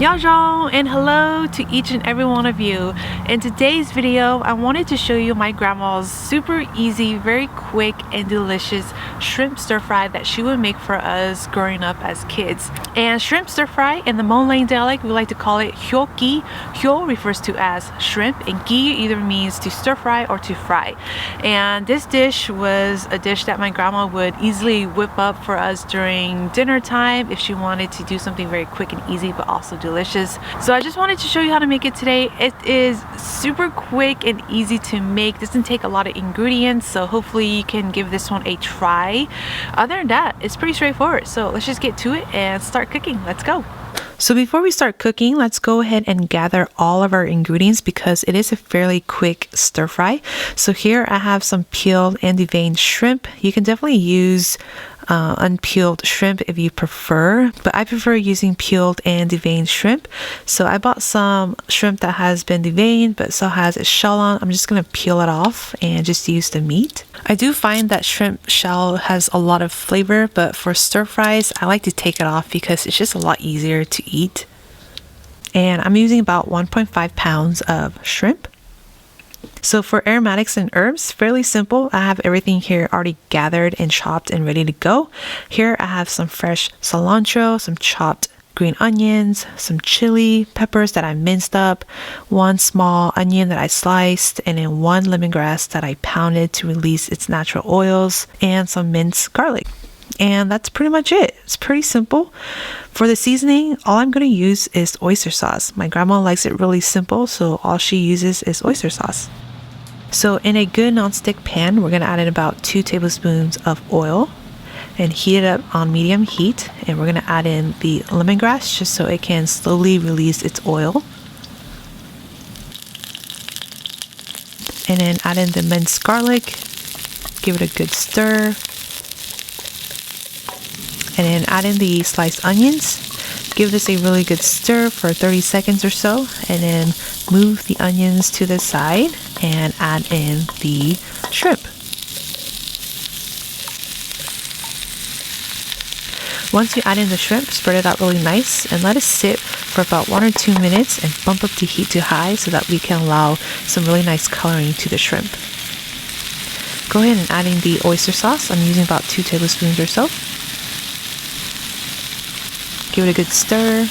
Nyob and hello to each and every one of you. In today's video, I wanted to show you my grandma's super easy, very quick and delicious shrimp stir fry that she would make for us growing up as kids. And shrimp stir fry in the Hmong dialect, we like to call it Hyo. Hyo refers to as shrimp and gi either means to stir fry or to fry. And this dish was a dish that my grandma would easily whip up for us during dinner time if she wanted to do something very quick and easy but also delicious. So I just wanted to show you how to make it today. It is super quick and easy to make, doesn't take a lot of ingredients, so hopefully you can give this one a try. Other than that, it's pretty straightforward, so let's just get to it and start cooking. Let's go. So before we start cooking, let's go ahead and gather all of our ingredients because it is a fairly quick stir fry. So here I have some peeled and deveined shrimp. You can definitely use unpeeled shrimp if you prefer, but I prefer using peeled and deveined shrimp. So I bought some shrimp that has been deveined but still has its shell on. I'm just going to peel it off and just use the meat. I do find that shrimp shell has a lot of flavor, but for stir fries I like to take it off because it's just a lot easier to eat. And I'm using about 1.5 pounds of shrimp. So for aromatics and herbs, fairly simple. I have everything here already gathered and chopped and ready to go. Here I have some fresh cilantro, some chopped green onions, some chili peppers that I minced up, one small onion that I sliced, and then one lemongrass that I pounded to release its natural oils, and some minced garlic. And that's pretty much it. It's pretty simple. For the seasoning, all I'm going to use is oyster sauce. My grandma likes it really simple, so all she uses is oyster sauce. So in a good nonstick pan, we're going to add in about 2 tablespoons of oil and heat it up on medium heat. And we're going to add in the lemongrass just so it can slowly release its oil. And then add in the minced garlic, give it a good stir. And then add in the sliced onions. Give this a really good stir for 30 seconds or so, and then move the onions to the side and add in the shrimp. Once you add in the shrimp, spread it out really nice and let it sit for about 1 or 2 minutes and bump up the heat to high so that we can allow some really nice coloring to the shrimp. Go ahead and add in the oyster sauce. I'm using about 2 tablespoons or so. Give it a good stir.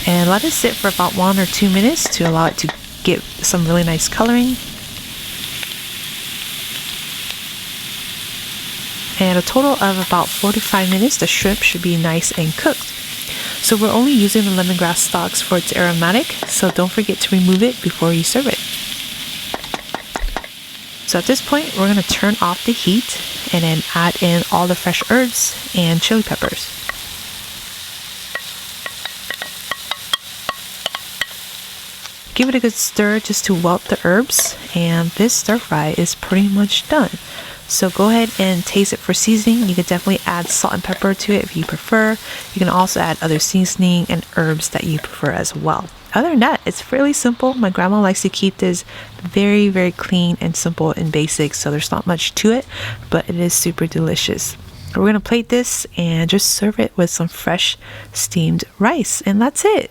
And let it sit for about 1 or 2 minutes to allow it to get some really nice coloring. And a total of about 45 minutes, the shrimp should be nice and cooked. So we're only using the lemongrass stalks for its aromatic, so don't forget to remove it before you serve it. So at this point, we're going to turn off the heat and then add in all the fresh herbs and chili peppers. Give it a good stir just to wilt the herbs, and this stir fry is pretty much done. So go ahead and taste it for seasoning. You can definitely add salt and pepper to it if you prefer. You can also add other seasoning and herbs that you prefer as well. Other than that, it's fairly simple. My grandma likes to keep this very, very clean and simple and basic, so there's not much to it, but it is super delicious. We're going to plate this and just serve it with some fresh steamed rice, and that's it.